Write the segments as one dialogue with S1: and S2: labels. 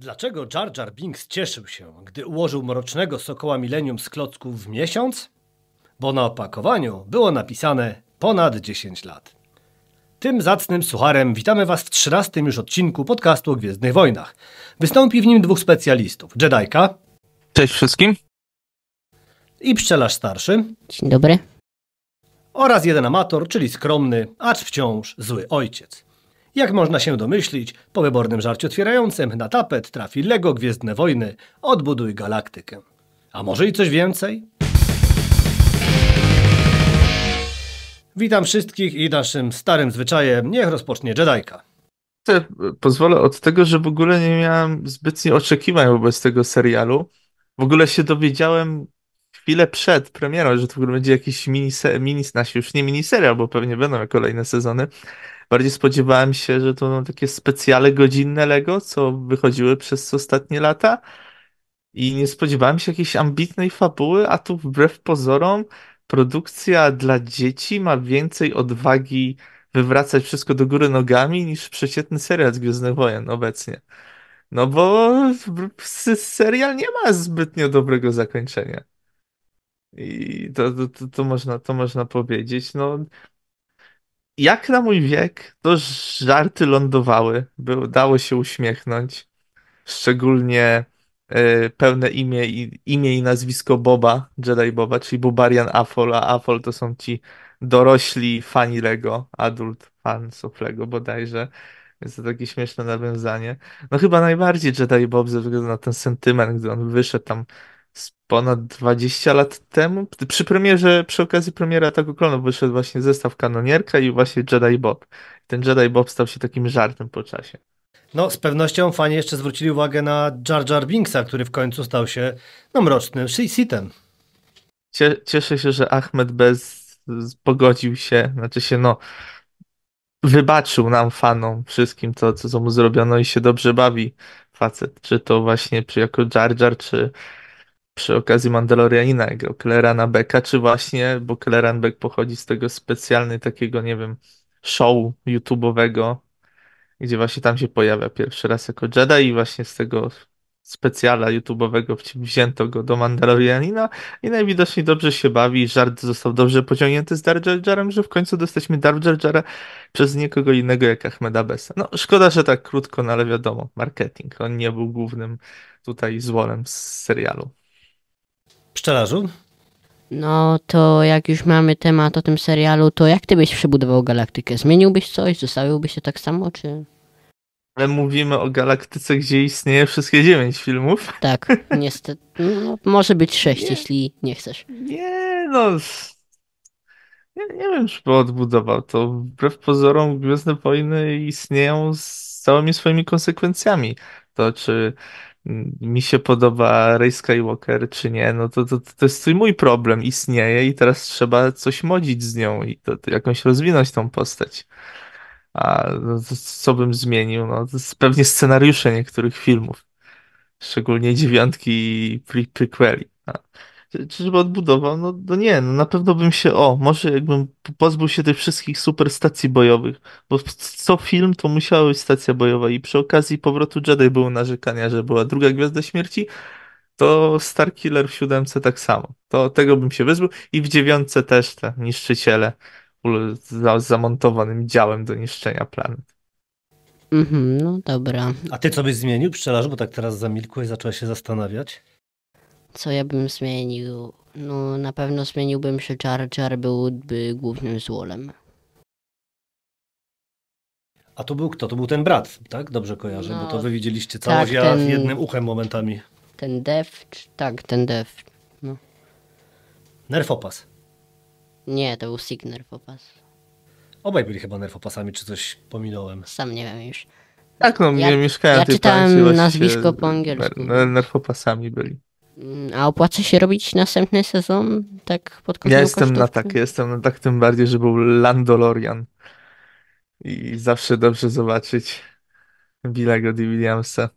S1: Dlaczego Jar Jar Binks cieszył się, gdy ułożył mrocznego sokoła milenium z klocków w miesiąc? Bo na opakowaniu było napisane ponad 10 lat. Tym zacnym sucharem witamy Was w 13. już odcinku podcastu o Gwiezdnych Wojnach. Wystąpi w nim dwóch specjalistów. Jedajka.
S2: Cześć wszystkim.
S1: I pszczelarz starszy.
S3: Dzień dobry.
S1: Oraz jeden amator, czyli skromny, acz wciąż zły ojciec. Jak można się domyślić, po wybornym żarciu otwierającym na tapet trafi Lego Gwiezdne Wojny Odbuduj Galaktykę. A może i coś więcej? Witam wszystkich i naszym starym zwyczajem niech rozpocznie Jedajka.
S2: Pozwolę od tego, że w ogóle nie miałem zbytnio oczekiwań wobec tego serialu. W ogóle się dowiedziałem chwilę przed premierą, że to w ogóle będzie jakiś już nie miniserial, bo pewnie będą kolejne sezony. Bardziej spodziewałem się, że to takie specjale godzinne Lego, co wychodziły przez ostatnie lata. I nie spodziewałem się jakiejś ambitnej fabuły, a tu wbrew pozorom produkcja dla dzieci ma więcej odwagi wywracać wszystko do góry nogami niż przeciętny serial z Gwiezdnych Wojen obecnie. No bo serial nie ma zbytnio dobrego zakończenia. I to można powiedzieć. No, jak na mój wiek, to żarty lądowały, dało się uśmiechnąć. Szczególnie pełne imię i nazwisko Boba, Jedi Boba, czyli Bubarian Afol, a Afol to są ci dorośli fani Lego, adult fans of Lego bodajże. Jest to takie śmieszne nawiązanie. No chyba najbardziej Jedi Bob ze względu na ten sentyment, gdy on wyszedł tam z ponad 20 lat temu. Przy okazji premiery Ataku Klonów wyszedł właśnie zestaw Kanonierka i właśnie Jedi Bob. Ten Jedi Bob stał się takim żartem po czasie.
S1: No, z pewnością fani jeszcze zwrócili uwagę na Jar Jar Binksa, który w końcu stał się mrocznym Sithem.
S2: Cieszę się, że Ahmed Bez pogodził się, wybaczył nam, fanom, wszystkim to, co mu zrobiono i się dobrze bawi facet. Czy to właśnie jako Jar Jar, czy przy okazji Mandalorianina grał Kellerana Becka, czy właśnie, bo Kelleran Beck pochodzi z tego takiego, nie wiem, show YouTube'owego, gdzie właśnie tam się pojawia pierwszy raz jako Jedi i właśnie z tego specjala YouTube'owego wzięto go do Mandalorianina i najwidoczniej dobrze się bawi. Żart został dobrze pociągnięty z Jar Jarem, że w końcu dostaliśmy Jar Jara przez nikogo innego jak Ahmeda Bessa. No szkoda, że tak krótko, no ale wiadomo, marketing. On nie był głównym tutaj złolem z serialu.
S1: Pszczelarzu?
S3: No to jak już mamy temat o tym serialu, to jak ty byś przebudował galaktykę? Zmieniłbyś coś? Zostawiłbyś się tak samo, czy...
S2: Ale mówimy o galaktyce, gdzie istnieje wszystkie 9 filmów.
S3: Tak, niestety. No, może być 6, jeśli nie chcesz.
S2: Nie, no... Nie wiem, czy by odbudował to. Wbrew pozorom Gwiezdne Wojny istnieją z całymi swoimi konsekwencjami. To, czy mi się podoba Rey Skywalker, czy nie, no to jest mój problem. Istnieje i teraz trzeba coś modzić z nią i to jakąś rozwinąć tą postać. A co bym zmienił? No, to jest pewnie scenariusze niektórych filmów. Szczególnie 9 i prequeli. Czyżby odbudował? No nie, no na pewno bym się, może jakbym pozbył się tych wszystkich super stacji bojowych, bo co film to musiała być stacja bojowa i przy okazji powrotu Jedi były narzekania, że była druga Gwiazda Śmierci, to Starkiller w 7 tak samo. To tego bym się wyzbył i w 9 też te niszczyciele z zamontowanym działem do niszczenia planet.
S3: No dobra.
S1: A ty co byś zmienił, pszczelarzu, bo tak teraz zamilkłeś, zacząłeś się zastanawiać?
S3: Co ja bym zmienił? No na pewno zmieniłbym, że Jar Jar byłby głównym złolem.
S1: A to był kto? To był ten brat, tak? Dobrze kojarzę,
S3: No,
S1: bo to wy widzieliście całość,
S3: tak,
S1: ja jednym uchem momentami.
S3: Ten Dev? Tak, ten Dev. No.
S1: Nerfopas.
S3: Nie, to był Sig Nerfopas.
S1: Obaj byli chyba nerfopasami, czy coś pominąłem.
S3: Sam nie wiem już.
S2: Tak, no
S3: Ja
S2: mieszkałem tej
S3: czytałem
S2: planecie, właściwie
S3: nazwisko po angielsku.
S2: Nerfopasami byli.
S3: A opłaca się robić następny sezon? Tak pod kątem
S2: Jestem na tak, tym bardziej, że był Landolorian. I zawsze dobrze zobaczyć Billego D. Williamsa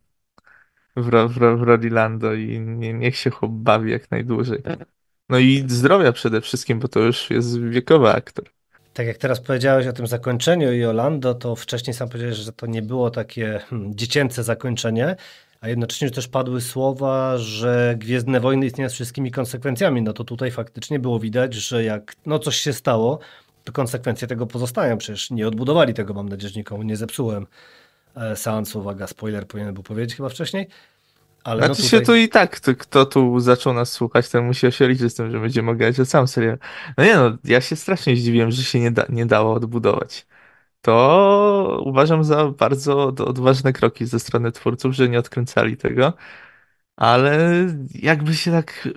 S2: w roli Lando i niech się chłop bawi jak najdłużej. No i zdrowia przede wszystkim, bo to już jest wiekowy aktor.
S1: Tak jak teraz powiedziałeś o tym zakończeniu i o Lando, to wcześniej sam powiedziałeś, że to nie było takie dziecięce zakończenie, A jednocześnie też padły słowa, że Gwiezdne Wojny istnieją z wszystkimi konsekwencjami. No to tutaj faktycznie było widać, że jak coś się stało, to konsekwencje tego pozostają. Przecież nie odbudowali tego, mam nadzieję, że nikomu nie zepsułem seansu. Uwaga, spoiler powinienem był powiedzieć chyba wcześniej. Ale
S2: Znaczy się tu i tak, kto tu zaczął nas słuchać, ten musiał się liczyć z tym, że będziemy oglądać ten sam serial. No nie no, ja się strasznie zdziwiłem, że się nie dało odbudować. To uważam za bardzo odważne kroki ze strony twórców, że nie odkręcali tego, ale jakby się tak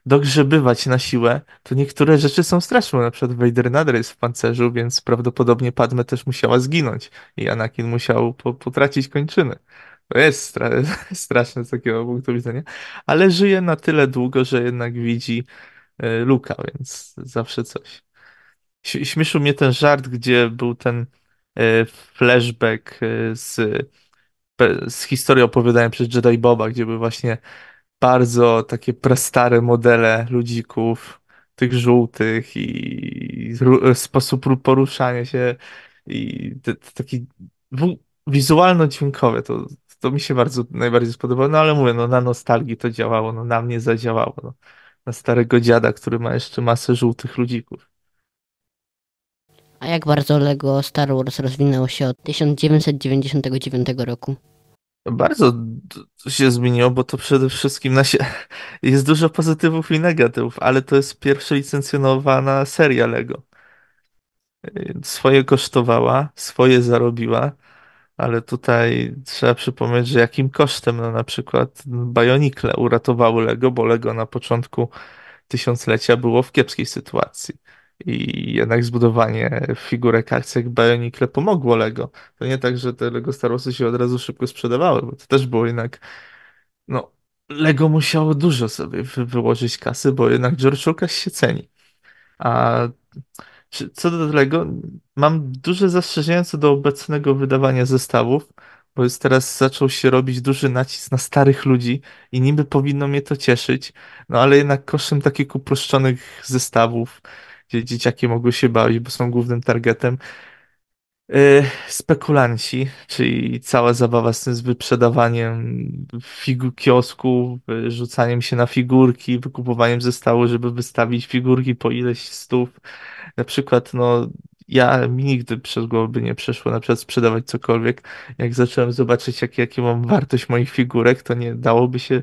S2: dogrzebywać na siłę, to niektóre rzeczy są straszne. Na przykład Vader nadal jest w pancerzu, więc prawdopodobnie Padme też musiała zginąć i Anakin musiał potracić kończyny. To jest straszne z takiego punktu widzenia, ale żyje na tyle długo, że jednak widzi Luka, więc zawsze coś. Śmieszył mnie ten żart, gdzie był ten flashback z historii opowiadanym przez Jedi Boba, gdzie był właśnie bardzo takie prastare modele ludzików, tych żółtych i sposób poruszania się i taki wizualno-dźwiękowy, to mi się najbardziej spodobało, no ale mówię, no na nostalgii to działało, no na mnie zadziałało, no. Na starego dziada, który ma jeszcze masę żółtych ludzików.
S3: A jak bardzo Lego Star Wars rozwinęło się od 1999 roku?
S2: Bardzo się zmieniło, bo to przede wszystkim jest dużo pozytywów i negatywów, ale to jest pierwsza licencjonowana seria Lego. Swoje kosztowała, swoje zarobiła, ale tutaj trzeba przypomnieć, że jakim kosztem, no na przykład Bionicle uratowały Lego, bo Lego na początku tysiąclecia było w kiepskiej sytuacji. I jednak zbudowanie figurek akcji jak Bionicle pomogło Lego. To nie tak, że te Lego Star Warsy się od razu szybko sprzedawały, bo to też było jednak, no, Lego musiało dużo sobie wyłożyć kasy, bo jednak George Lucas się ceni. A co do Lego, mam duże zastrzeżenia co do obecnego wydawania zestawów, bo już teraz zaczął się robić duży nacisk na starych ludzi i niby powinno mnie to cieszyć, no ale jednak kosztem takich uproszczonych zestawów, gdzie dzieciaki mogły się bawić, bo są głównym targetem, spekulanci, czyli cała zabawa z tym z wyprzedawaniem kiosków, rzucaniem się na figurki, wykupowaniem zestawu, żeby wystawić figurki po ileś stów. Na przykład, no, mi nigdy przez głowę by nie przeszło na przykład sprzedawać cokolwiek. Jak zacząłem zobaczyć, jakie mam wartość moich figurek, to nie dałoby się,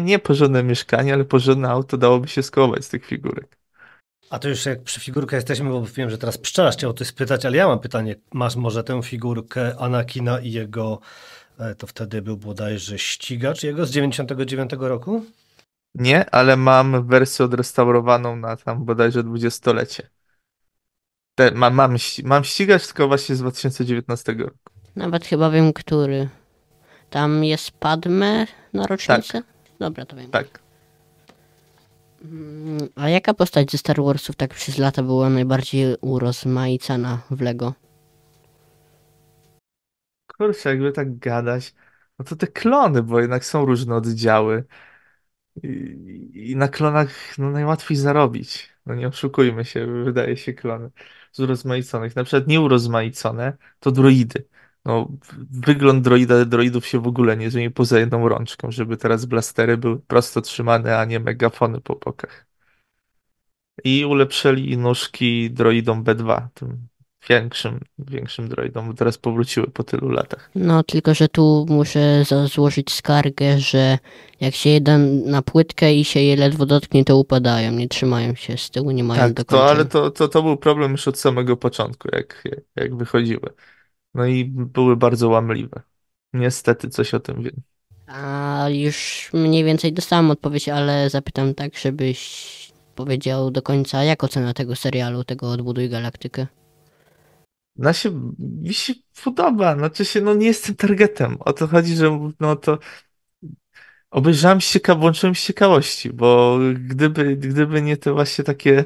S2: nie porządne mieszkanie, ale porządne auto dałoby się skołować z tych figurek.
S1: A to już jak przy figurkach jesteśmy, bo wiem, że teraz pszczelarz chciał o coś spytać, ale ja mam pytanie. Masz może tę figurkę Anakina i jego, to wtedy był bodajże ścigacz jego z 99 roku?
S2: Nie, ale mam wersję odrestaurowaną na tam bodajże 20-lecie. Mam ścigacz, tylko właśnie z 2019 roku.
S3: Nawet chyba wiem, który. Tam jest Padme na rocznicę?
S2: Tak.
S3: Dobra, to wiem.
S2: Tak.
S3: A jaka postać ze Star Warsów tak przez lata była najbardziej urozmaicana w Lego?
S2: Kurczę, jakby tak gadać, no to te klony, bo jednak są różne oddziały i na klonach no, najłatwiej zarobić. No nie oszukujmy się, wydaje się klony z urozmaiconych. Na przykład nieurozmaicone to droidy. No, wygląd droidów się w ogóle nie zmieni poza jedną rączką, żeby teraz blastery były prosto trzymane, a nie megafony po bokach. I ulepszyli nóżki droidom B2, tym większym droidom, bo teraz powróciły po tylu latach.
S3: No, tylko że tu muszę złożyć skargę, że jak się jeden na płytkę i się je ledwo dotknie, to upadają, nie trzymają się z tyłu, nie mają
S2: Tak,
S3: do końca.
S2: ale to był problem już od samego początku, jak wychodziły. No i były bardzo łamliwe. Niestety coś o tym wiem.
S3: A już mniej więcej dostałem odpowiedź, ale zapytam tak, żebyś powiedział do końca, jak ocena tego serialu, tego Odbuduj Galaktykę.
S2: Mi się podoba, znaczy się, no nie jestem targetem. O to chodzi, że no to obejrzałem włączyłem z ciekawości, bo gdyby nie te właśnie takie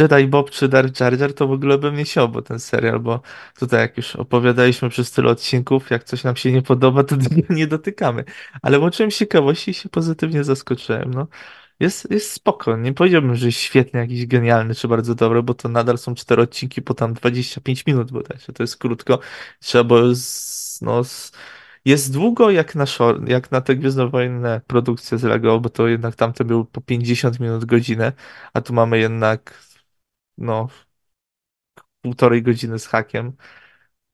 S2: Jedi Bob czy Darth Jar Jar, to w ogóle bym nie siął, bo ten serial, bo tutaj jak już opowiadaliśmy przez tyle odcinków, jak coś nam się nie podoba, to tego nie dotykamy. Ale włączyłem z ciekawości i się pozytywnie zaskoczyłem, no. Jest spoko. Nie powiedziałbym, że jest świetny, jakiś genialny, czy bardzo dobry, bo to nadal są 4 odcinki po tam 25 minut bodajże. To jest krótko. Trzeba było Jest długo jak na te gwiezdnowojenne produkcje z Lego, bo to jednak tamte były po 50 minut, godzinę, a tu mamy jednak no 1,5 godziny z hakiem,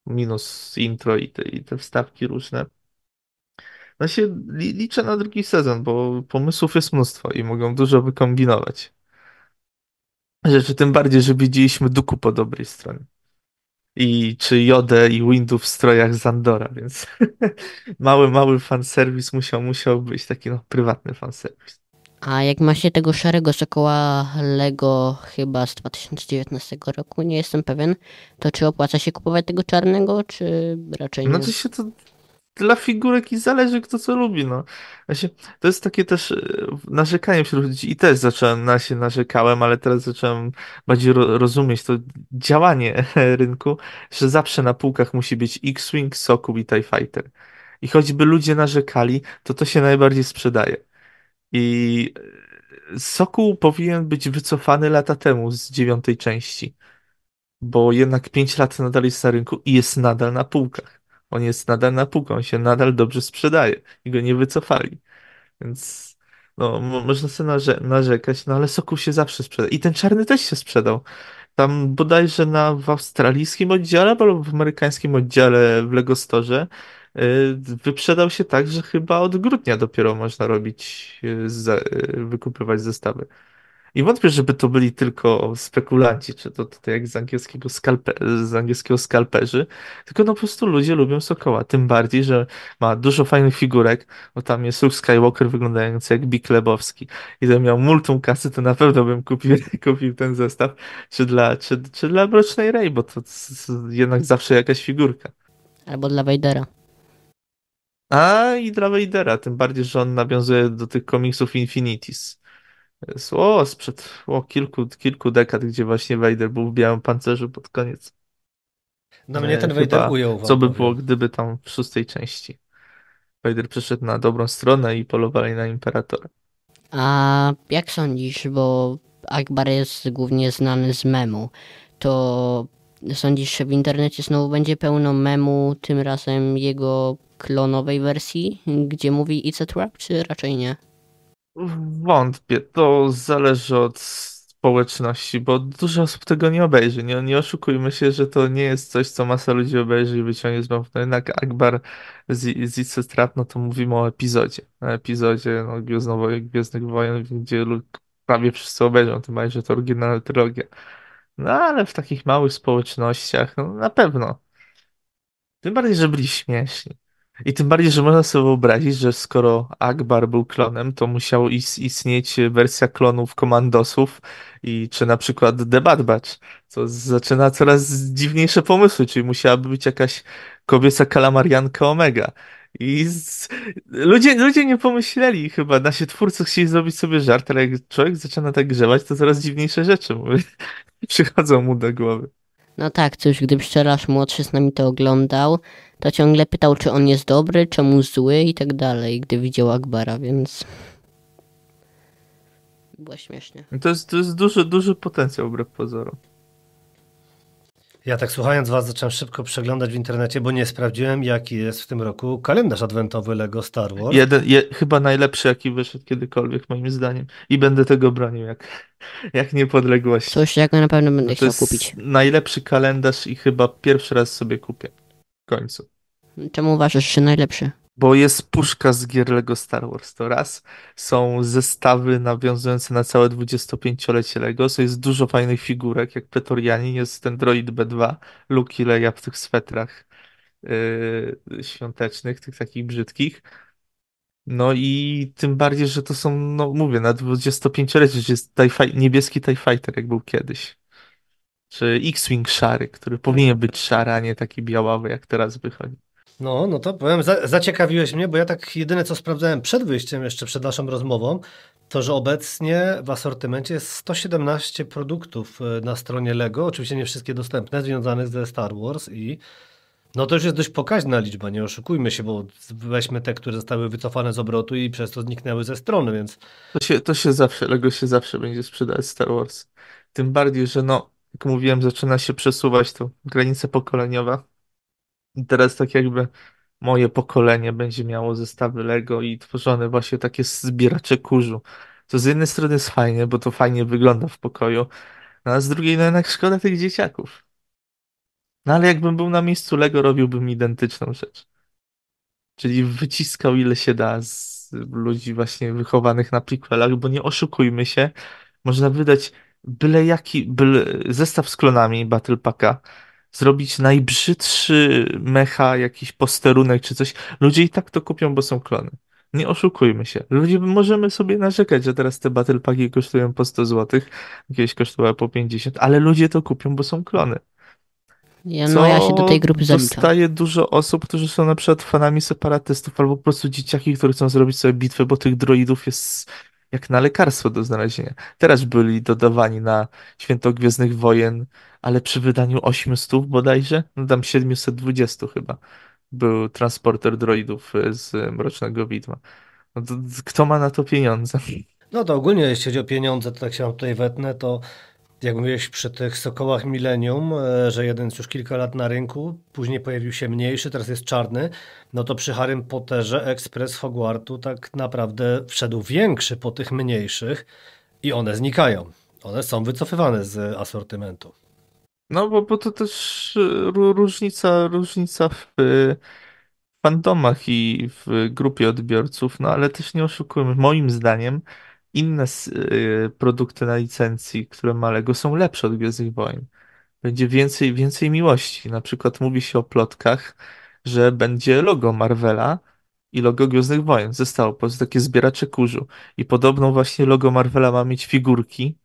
S2: minus intro i te wstawki różne. No się liczę na drugi sezon, bo pomysłów jest mnóstwo i mogą dużo wykombinować. Rzeczy tym bardziej, że widzieliśmy Dooku po dobrej stronie. I czy Jodę i Windu w strojach Zandora, więc mały fanserwis musiał być taki no prywatny fanserwis.
S3: A jak ma się tego szarego sokoła Lego chyba z 2019 roku, nie jestem pewien, to czy opłaca się kupować tego czarnego, czy raczej nie?
S2: Znaczy się to dla figurek i zależy kto co lubi, no. Właśnie, to jest takie też narzekanie wśród ludzi i też narzekałem, ale teraz zacząłem bardziej rozumieć to działanie rynku, że zawsze na półkach musi być X-Wing, Sokół i TIE Fighter. I choćby ludzie narzekali, to się najbardziej sprzedaje. I Sokół powinien być wycofany lata temu z 9. części, bo jednak 5 lat nadal jest na rynku i jest nadal na półkach. On jest nadal na półkach, on się nadal dobrze sprzedaje i go nie wycofali. Więc no, można sobie narzekać, no ale Sokół się zawsze sprzeda. I ten czarny też się sprzedał. Tam bodajże w australijskim oddziale albo w amerykańskim oddziale w Lego Store wyprzedał się tak, że chyba od grudnia dopiero można wykupywać zestawy. I wątpię, żeby to byli tylko spekulanci, czy to jak z angielskiego skalperzy, tylko no po prostu ludzie lubią Sokoła. Tym bardziej, że ma dużo fajnych figurek, bo tam jest Luke Skywalker wyglądający jak Big Lebowski. I gdybym miał multum kasy, to na pewno bym kupił ten zestaw, czy dla Mrocznej Rey, bo to jednak zawsze jakaś figurka.
S3: Albo dla Vadera.
S2: A i dla Vadera, tym bardziej, że on nawiązuje do tych komiksów Infinities. Sprzed kilku dekad, gdzie właśnie Vader był w białym pancerzu pod koniec.
S1: No mnie ten Vader
S2: Chyba,
S1: ujął,
S2: co
S1: wam
S2: by było,
S1: powiem.
S2: gdyby tam w 6. części Vader przeszedł na dobrą stronę i polowali na Imperatora.
S3: A jak sądzisz, bo Akbar jest głównie znany z memu, to sądzisz, że w internecie znowu będzie pełno memu, tym razem jego klonowej wersji, gdzie mówi It's a trap, czy raczej nie?
S2: Wątpię, to zależy od społeczności, bo dużo osób tego nie obejrzy. Nie oszukujmy się, że to nie jest coś, co masa ludzi obejrzy i wyciągnie z memu. No jednak Akbar z It's a Trap, no to mówimy o epizodzie. O epizodzie no, Gwiezdnych Wojen, gdzie prawie wszyscy obejrzą, tym bardziej, że to oryginalna trylogia. No ale w takich małych społecznościach, no na pewno. Tym bardziej, że byli śmieszni. I tym bardziej, że można sobie wyobrazić, że skoro Akbar był klonem, to musiał istnieć wersja klonów komandosów i czy na przykład The Bad Batch, co zaczyna coraz dziwniejsze pomysły, czyli musiałaby być jakaś kobieca kalamarianka Omega. Ludzie nie pomyśleli chyba, nasi twórcy chcieli zrobić sobie żart, ale jak człowiek zaczyna tak grzebać, to coraz dziwniejsze rzeczy przychodzą mu do głowy.
S3: No tak, cóż, gdy pszczelarz młodszy z nami to oglądał, to ciągle pytał, czy on jest dobry, czemu zły i tak dalej, gdy widział Akbara, więc było śmiesznie.
S2: To jest duży potencjał wbrew pozorom.
S1: Ja tak słuchając was zacząłem szybko przeglądać w internecie, bo nie sprawdziłem jaki jest w tym roku kalendarz adwentowy Lego Star Wars.
S2: Chyba najlepszy, jaki wyszedł kiedykolwiek, moim zdaniem. I będę tego bronił jak niepodległości.
S3: Coś, jak na pewno będę
S2: To
S3: chciał
S2: jest
S3: kupić.
S2: najlepszy kalendarz i chyba pierwszy raz sobie kupię. W końcu.
S3: Czemu uważasz, że najlepszy?
S2: Bo jest puszka z gier Lego Star Wars, to raz. Są zestawy nawiązujące na całe 25-lecie Lego. Jest dużo fajnych figurek, jak Pretorianin, jest ten droid B2, Luke i Leia w tych swetrach świątecznych, tych takich brzydkich. No i tym bardziej, że to są, no mówię, na 25-lecie, że jest niebieski TIE Fighter, jak był kiedyś. Czy X-Wing szary, który powinien być szary, a nie taki białawy, jak teraz wychodzi.
S1: No to powiem, zaciekawiłeś mnie, bo ja tak jedyne co sprawdzałem przed wyjściem, jeszcze przed naszą rozmową, to że obecnie w asortymencie jest 117 produktów na stronie Lego, oczywiście nie wszystkie dostępne, związanych ze Star Wars i no to już jest dość pokaźna liczba, nie oszukujmy się, bo weźmy te, które zostały wycofane z obrotu i przez to zniknęły ze strony, więc
S2: Lego się zawsze będzie sprzedawać Star Wars. Tym bardziej, że no, jak mówiłem, zaczyna się przesuwać to granica pokoleniowa. I teraz tak jakby moje pokolenie będzie miało zestawy Lego i tworzone właśnie takie zbieracze kurzu. To z jednej strony jest fajnie, bo to fajnie wygląda w pokoju, no a z drugiej no jednak szkoda tych dzieciaków. No ale jakbym był na miejscu Lego, robiłbym identyczną rzecz. Czyli wyciskał ile się da z ludzi właśnie wychowanych na prequelach, bo nie oszukujmy się, można wydać byle zestaw z klonami Battle Packa, zrobić najbrzydszy mecha, jakiś posterunek czy coś. Ludzie i tak to kupią, bo są klony. Nie oszukujmy się. Ludzie, możemy sobie narzekać, że teraz te Battle Packi kosztują po 100 zł, kiedyś kosztowały po 50, ale ludzie to kupią, bo są klony.
S3: No ja się do tej
S2: Co
S3: grupy zaliczam.
S2: dostaje dużo osób, którzy są na przykład fanami separatystów, albo po prostu dzieciaki, które chcą zrobić sobie bitwę, bo tych droidów jest jak na lekarstwo do znalezienia. Teraz byli dodawani na Święto Gwiezdnych Wojen, ale przy wydaniu 800 bodajże, no tam 720 chyba, był transporter droidów z Mrocznego Widma. No to, kto ma na to pieniądze?
S1: No to ogólnie, jeśli chodzi o pieniądze, to tak się wam tutaj wetnę, to jak mówiłeś przy tych Sokołach Millennium, że jeden jest już kilka lat na rynku, później pojawił się mniejszy, teraz jest czarny, no to przy Harrym Potterze Ekspres Hogwartu tak naprawdę wszedł większy po tych mniejszych i one znikają. One są wycofywane z asortymentu.
S2: No bo to też różnica w fandomach i w grupie odbiorców, no ale też nie oszukujmy, moim zdaniem inne produkty na licencji, które ma Lego, są lepsze od Gwiezdnych Wojen. Będzie więcej miłości. Na przykład mówi się o plotkach, że będzie logo Marvela i logo Gwiezdnych Wojen. Zostało po prostu takie zbieracze kurzu. I podobno właśnie logo Marvela ma mieć figurki,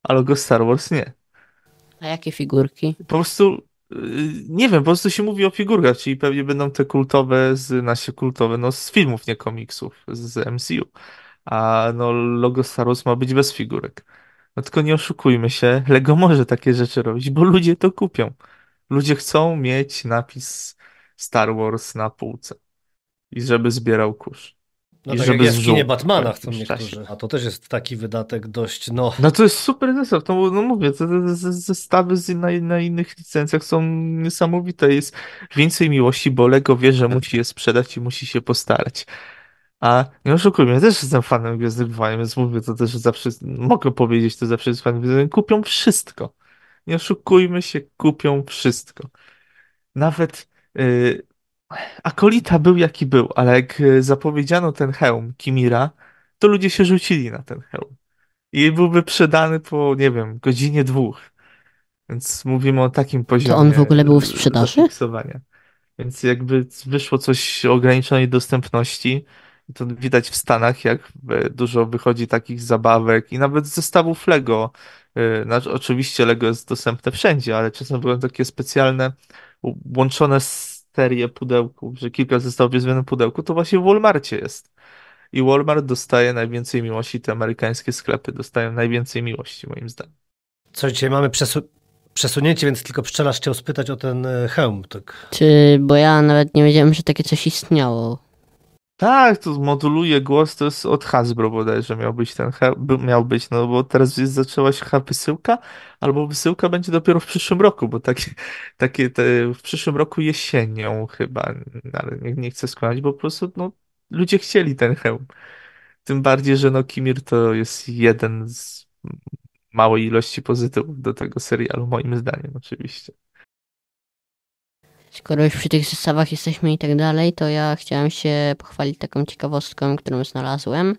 S2: a logo Star Wars nie.
S3: A jakie figurki?
S2: Po prostu nie wiem, po prostu się mówi o figurkach, czyli pewnie będą te kultowe kultowe, no z filmów, nie komiksów, z MCU. A no logo Star Wars ma być bez figurek. No tylko nie oszukujmy się, Lego może takie rzeczy robić, bo ludzie to kupią. Ludzie chcą mieć napis Star Wars na półce i żeby zbierał kurz.
S1: No
S2: I
S1: tak jak
S2: żeby
S1: jaskinie
S2: zżółkł po
S1: Batmana chcą
S2: jakimś czasie.
S1: niektórzy, a to też jest taki wydatek dość, no...
S2: No to jest super zestaw, to no mówię, te zestawy na innych licencjach są niesamowite, jest więcej miłości, bo Lego wie, że musi je sprzedać i musi się postarać. A nie oszukujmy, ja też jestem fanem Gwiezdnych Wojen, więc mówię to też zawsze, mogę powiedzieć to zawsze jest fanem Gwiezdnych Wojen, kupią wszystko. Nie oszukujmy się, kupią wszystko. Nawet Akolita był jaki był, ale jak zapowiedziano ten hełm Kimira, to ludzie się rzucili na ten hełm i byłby sprzedany po, nie wiem, godzinie dwóch. Więc mówimy o takim
S3: To on
S2: poziomie
S3: w ogóle był w sprzedaży?
S2: zafiksowania. Więc jakby wyszło coś o ograniczonej dostępności, to widać w Stanach, jak dużo wychodzi takich zabawek i nawet zestawów Lego. Znaczy, oczywiście Lego jest dostępne wszędzie, ale czasem były takie specjalne łączone serie pudełków, że kilka zestawów jest w jednym pudełku, to właśnie w Walmarcie jest. I Walmart dostaje najwięcej miłości, te amerykańskie sklepy dostają najwięcej miłości, moim zdaniem.
S1: Co dzisiaj mamy przesunięcie, więc tylko pszczelarz chciał spytać o ten hełm, tak...
S3: Bo ja nawet nie wiedziałem, że takie coś istniało.
S2: Tak, to moduluje głos, to jest od Hasbro bodajże miał być miał być, no bo teraz zaczęła się chyba wysyłka, albo wysyłka będzie dopiero w przyszłym roku, bo w przyszłym roku jesienią chyba, ale nie chcę skłamać, bo po prostu no, ludzie chcieli ten hełm. Tym bardziej, że no Kimir to jest jeden z małej ilości pozytywów do tego serialu, moim zdaniem oczywiście.
S3: Skoro już przy tych zestawach jesteśmy i tak dalej, to ja chciałem się pochwalić taką ciekawostką, którą znalazłem,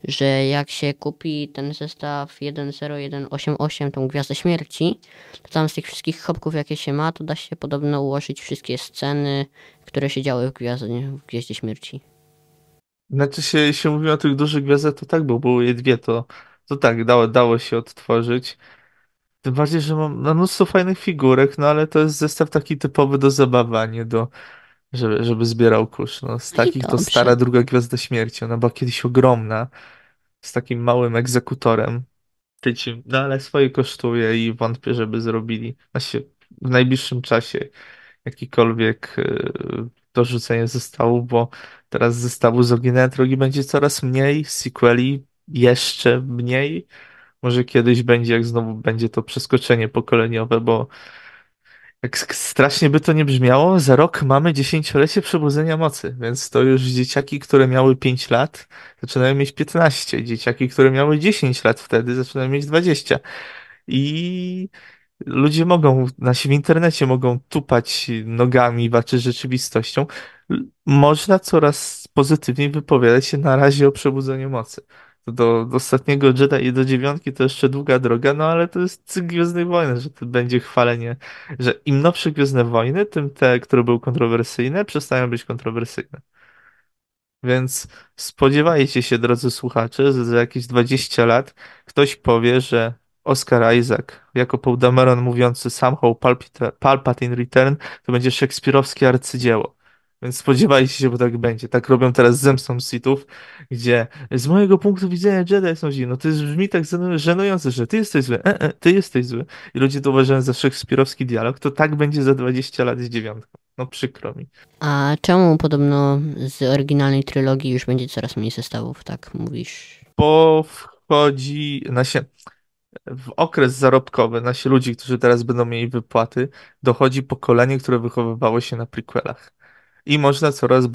S3: że jak się kupi ten zestaw 10188, tą Gwiazdę Śmierci, to tam z tych wszystkich chopków, jakie się ma, to da się podobno ułożyć wszystkie sceny, które się działy w Gwieździe Śmierci.
S2: Znaczy się mówi o tych dużych gwiazdach, to tak, bo były je dwie, to tak, dało się odtworzyć. Tym bardziej, że mam mnóstwo fajnych figurek, no ale to jest zestaw taki typowy do zabawy, a nie żeby zbierał kurz. No, z
S3: No i
S2: takich to
S3: dobrze.
S2: stara druga Gwiazda Śmierci, ona była kiedyś ogromna, z takim małym egzekutorem. No ale swoje kosztuje i wątpię, żeby zrobili w najbliższym czasie jakikolwiek dorzucenie zestawu, bo teraz zestawu z ogniem drogi będzie coraz mniej, sequeli jeszcze mniej. Może kiedyś będzie, jak znowu będzie to przeskoczenie pokoleniowe, bo strasznie by to nie brzmiało, za rok mamy 10-lecie Przebudzenia Mocy, więc to już dzieciaki, które miały 5 lat, zaczynają mieć 15. Dzieciaki, które miały 10 lat wtedy, zaczynają mieć 20. I ludzie mogą, nasi w internecie mogą tupać nogami, walczyć z rzeczywistością. Można coraz pozytywniej wypowiadać się na razie o Przebudzeniu Mocy. Do ostatniego Jedi i do 9 to jeszcze długa droga, no ale to jest cykl Gwiezdnej Wojny, że to będzie chwalenie, że im nowsze Gwiezdne Wojny, tym te, które były kontrowersyjne, przestają być kontrowersyjne. Więc spodziewajcie się, drodzy słuchacze, że za jakieś 20 lat ktoś powie, że Oscar Isaac jako Paul Dameron mówiący Somehow Palpatine Return to będzie szekspirowskie arcydzieło. Więc spodziewajcie się, bo tak będzie. Tak robią teraz z Zemstą Sithów, gdzie z mojego punktu widzenia Jedi są źli. No to jest, brzmi tak żenująco, że ty jesteś zły, ty jesteś zły. I ludzie to uważają za szekspirowski dialog. To tak będzie za 20 lat z 9. No przykro mi.
S3: A czemu podobno z oryginalnej trylogii już będzie coraz mniej zestawów, tak mówisz?
S2: Bo wchodzi w okres zarobkowy, nasi ludzi, którzy teraz będą mieli wypłaty, dochodzi pokolenie, które wychowywało się na prequelach. I można coraz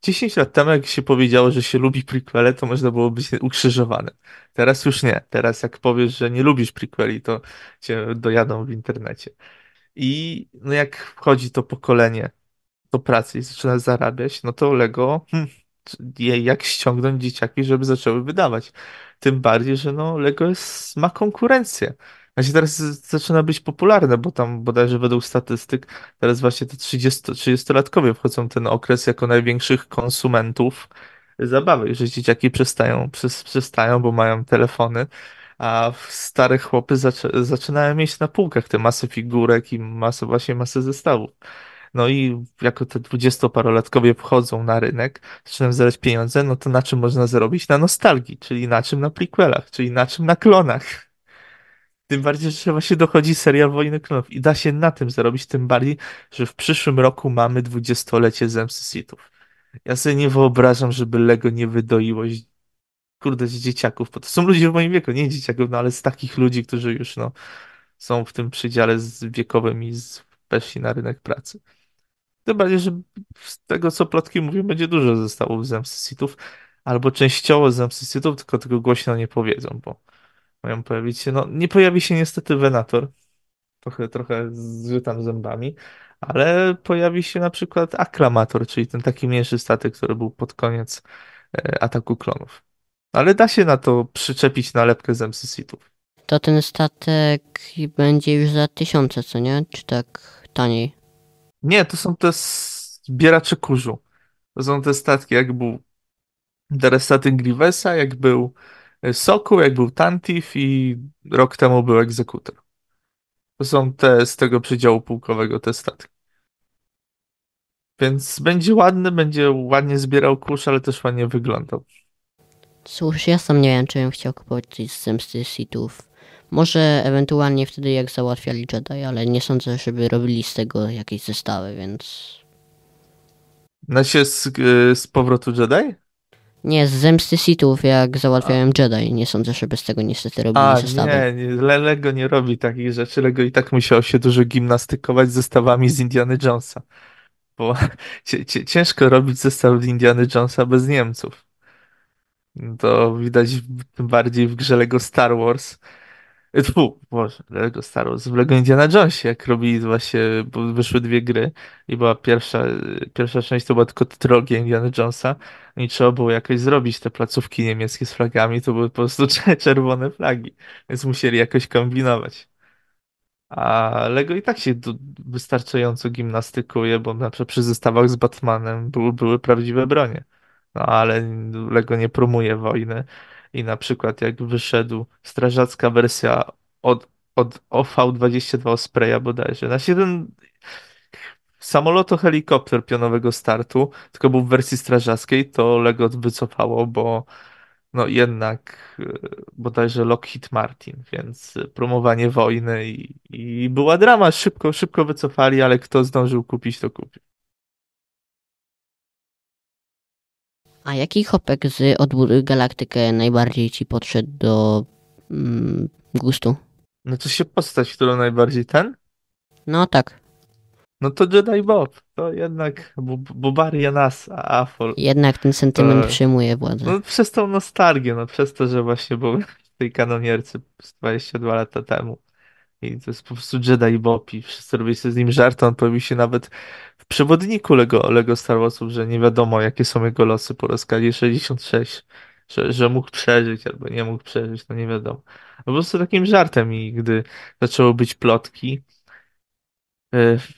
S2: 10 lat temu, jak się powiedziało, że się lubi prequele, to można było być ukrzyżowanym. Teraz już nie. Teraz jak powiesz, że nie lubisz prequeli, to cię dojadą w internecie. I no jak wchodzi to pokolenie do pracy i zaczyna zarabiać, no to Lego jak ściągnąć dzieciaki, żeby zaczęły wydawać. Tym bardziej, że no Lego ma konkurencję. Znaczy teraz zaczyna być popularne, bo tam bodajże według statystyk teraz właśnie te 30-latkowie wchodzą w ten okres jako największych konsumentów zabawy, że dzieciaki przestają, bo mają telefony, a stare chłopy zaczynają mieć na półkach te masy figurek i masę zestawów. No i jako te 20-parolatkowie wchodzą na rynek, zaczynają zarabiać pieniądze, no to na czym można zarobić? Na nostalgii, czyli na czym? Na prequelach, czyli na czym? Na klonach. Tym bardziej, że właśnie dochodzi serial Wojny Klonów i da się na tym zarobić, tym bardziej, że w przyszłym roku mamy 20-lecie Zemsty Sithów. Ja sobie nie wyobrażam, żeby Lego nie wydoiło kurde z dzieciaków, bo to są ludzie w moim wieku, nie dzieciaków, no ale z takich ludzi, którzy już no, są w tym przedziale wiekowym i weszli na rynek pracy. Tym bardziej, że z tego, co plotki mówią, będzie dużo zestawów Zemsty Sithów, albo częściowo Zemsty Sithów, tylko tego głośno nie powiedzą, bo mają pojawić się, no nie pojawi się niestety Venator, trochę zżytam zębami, ale pojawi się na przykład Aklamator, czyli ten taki mniejszy statek, który był pod koniec Ataku Klonów. Ale da się na to przyczepić nalepkę Zemsty Sithów.
S3: To ten statek będzie już za 1000, co nie? Czy tak taniej?
S2: Nie, to są te zbieracze kurzu. To są te statki, jak był teraz statek Grievesa, jak był Sokół, jak był Tantive i rok temu był Egzekutor. To są te z tego przedziału pułkowego te statki. Więc będzie ładnie zbierał kurz, ale też ładnie wyglądał.
S3: Cóż, ja sam nie wiem, czy bym chciał kupować coś z Zemsty Sithów. Może ewentualnie wtedy jak załatwiali Jedi, ale nie sądzę, żeby robili z tego jakieś zestawy, więc...
S2: Znaczy z powrotu Jedi?
S3: Nie, z Zemsty Sithów jak załatwiałem Jedi. Nie sądzę, żeby z tego niestety robili zestawy.
S2: Nie, Lego nie robi takich rzeczy. Lego i tak musiał się dużo gimnastykować z zestawami z Indiana Jonesa. Bo ciężko robić zestaw z Indiana Jonesa bez Niemców. To widać tym bardziej w grze Lego Star Wars. Boże, Lego Star Wars. W Lego Indiana Jonesie, jak robili właśnie, bo wyszły dwie gry i była pierwsza część to była tylko trylogia Indiana Jonesa i trzeba było jakoś zrobić te placówki niemieckie z flagami, to były po prostu czerwone flagi, więc musieli jakoś kombinować. A Lego i tak się wystarczająco gimnastykuje, bo na przykład przy zestawach z Batmanem były prawdziwe bronie. No ale Lego nie promuje wojny i na przykład jak wyszedł strażacka wersja od OV-22 Ospreya bodajże, znaczy ten samoloto-helikopter pionowego startu, tylko był w wersji strażackiej, to Lego wycofało, bo no jednak bodajże Lockheed Martin, więc promowanie wojny i była drama, szybko wycofali, ale kto zdążył kupić, to kupił.
S3: A jaki chopek z Odwrót Galaktykę najbardziej ci podszedł do gustu?
S2: No to się postać, którą najbardziej ten?
S3: No tak,
S2: No to Jedi Bob, to jednak Bubarian Afol.
S3: jednak ten sentyment
S2: To,
S3: przyjmuje władzę.
S2: no przez tą nostalgię, no przez to, że właśnie był w tej kanonierce z 22 lata temu. I to jest po prostu Jedi Bob i wszyscy robili sobie z nim żart. On pojawił się nawet w przewodniku Lego Star Warsów, że nie wiadomo jakie są jego losy po rozkazie 66. Że mógł przeżyć albo nie mógł przeżyć, no nie wiadomo. No po prostu takim żartem i gdy zaczęły być plotki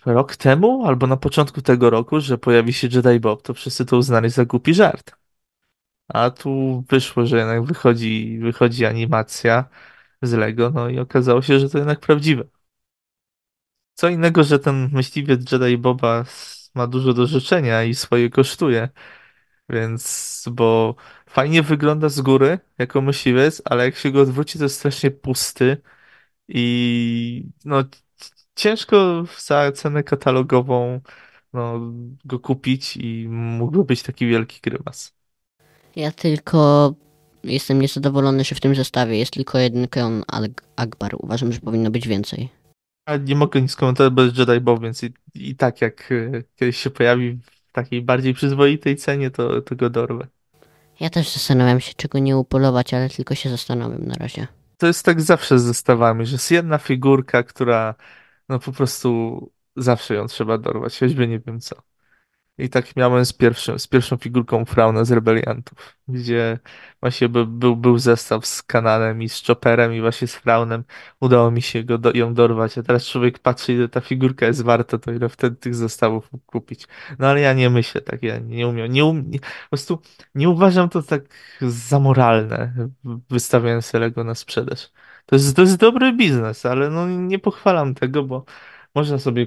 S2: rok temu albo na początku tego roku, że pojawi się Jedi Bob, to wszyscy to uznali za głupi żart. A tu wyszło, że jednak wychodzi animacja z Lego, no i okazało się, że to jednak prawdziwe. Co innego, że ten myśliwiec Jedi Boba ma dużo do życzenia i swoje kosztuje, więc, bo fajnie wygląda z góry jako myśliwiec, ale jak się go odwróci, to jest strasznie pusty i no ciężko za cenę katalogową no, go kupić i mógłby być taki wielki grymas.
S3: Ja tylko jestem niezadowolony, że w tym zestawie jest tylko jeden klon Akbar. Uważam, że powinno być więcej.
S2: A nie mogę nic komentować, bo jest Jedi Bob, więc i tak jak kiedyś się pojawi w takiej bardziej przyzwoitej cenie, to go dorwę.
S3: Ja też zastanawiam się, czego nie upolować, ale tylko się zastanawiam na razie.
S2: To jest tak zawsze z zestawami, że jest jedna figurka, która no po prostu zawsze ją trzeba dorwać, choćby nie wiem co. I tak miałem z pierwszą figurką Frauna z Rebeliantów, gdzie właśnie był zestaw z Kananem i z Chopperem i właśnie z Fraunem udało mi się ją dorwać, a teraz człowiek patrzy, ile ta figurka jest warta, to ile wtedy tych zestawów mógł kupić. No ale ja nie myślę tak, ja nie umiem, po prostu nie uważam to tak za moralne, wystawiając Lego na sprzedaż. To jest dobry biznes, ale no nie pochwalam tego, bo można sobie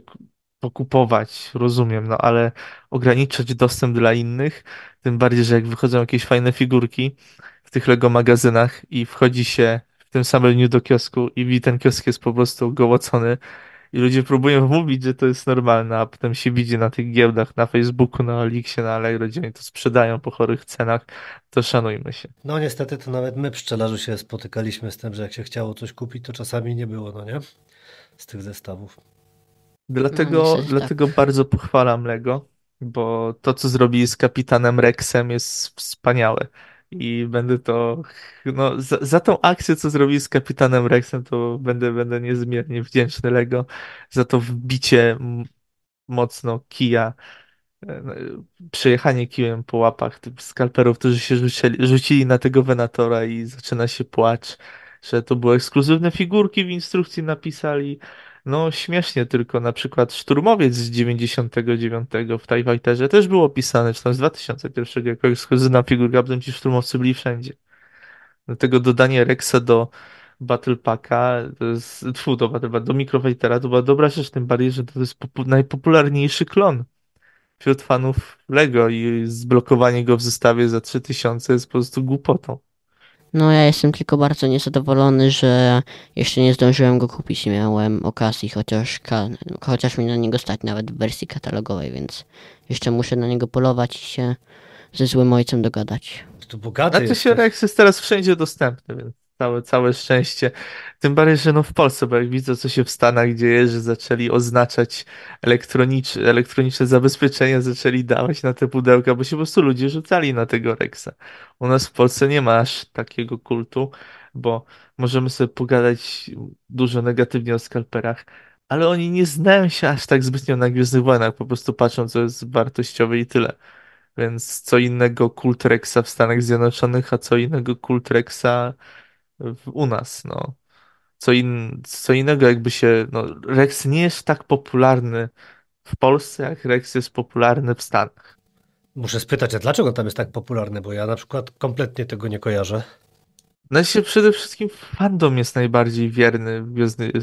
S2: pokupować, rozumiem, no ale ograniczać dostęp dla innych, tym bardziej, że jak wychodzą jakieś fajne figurki w tych Lego magazynach i wchodzi się w tym samym dniu do kiosku i ten kiosk jest po prostu gołocony i ludzie próbują wmówić, że to jest normalne, a potem się widzi na tych giełdach, na Facebooku, na Elixie, na Allegro, gdzie oni to sprzedają po chorych cenach, to szanujmy się.
S1: No niestety to nawet my pszczelarzu się spotykaliśmy z tym, że jak się chciało coś kupić, to czasami nie było, no nie? Z tych zestawów.
S3: No
S2: Dlatego,
S3: niestety
S2: dlatego
S3: tak.
S2: bardzo pochwalam Lego, bo to, co zrobili z Kapitanem Rexem, jest wspaniałe. I będę to, no, za tą akcję, co zrobili z Kapitanem Rexem, to będę niezmiernie wdzięczny Lego za to wbicie mocno kija przejechanie kijem po łapach tych skalperów, którzy się rzucili na tego Venatora i zaczyna się płacz, że to były ekskluzywne figurki, w instrukcji napisali. No śmiesznie tylko, na przykład Szturmowiec z 99 w TIE Fighterze też było opisane, czy tam z 2001 jako ekskluzywna figurka, a potem ci szturmowcy byli wszędzie. Dlatego dodanie Rexa do Battle Packa, to jest, do Microfightera to była dobra rzecz, tym bardziej, że to jest najpopularniejszy klon wśród fanów Lego i zblokowanie go w zestawie za 3000 jest po prostu głupotą.
S3: No ja jestem tylko bardzo niezadowolony, że jeszcze nie zdążyłem go kupić. Nie miałem okazji, chociaż mi na niego stać nawet w wersji katalogowej, więc jeszcze muszę na niego polować i się ze złym ojcem dogadać.
S1: Tu bogaty
S2: Znaczy się
S1: jesteś.
S2: Rex jest teraz wszędzie dostępny, więc całe szczęście. Tym bardziej, że no w Polsce, bo jak widzę, co się w Stanach dzieje, że zaczęli oznaczać elektroniczne zabezpieczenia, zaczęli dawać na te pudełka, bo się po prostu ludzie rzucali na tego Rexa. U nas w Polsce nie ma aż takiego kultu, bo możemy sobie pogadać dużo negatywnie o skalperach, ale oni nie znają się aż tak zbytnio na Gwiezdnych Wojnach, po prostu patrzą, co jest wartościowe i tyle. Więc co innego kult Rexa w Stanach Zjednoczonych, a co innego kult Rexa u nas, no. Co innego jakby się, no, Rex nie jest tak popularny w Polsce, jak Rex jest popularny w Stanach.
S1: Muszę spytać, a dlaczego tam jest tak popularny? Bo ja na przykład kompletnie tego nie kojarzę.
S2: No i się przede wszystkim fandom jest najbardziej wierny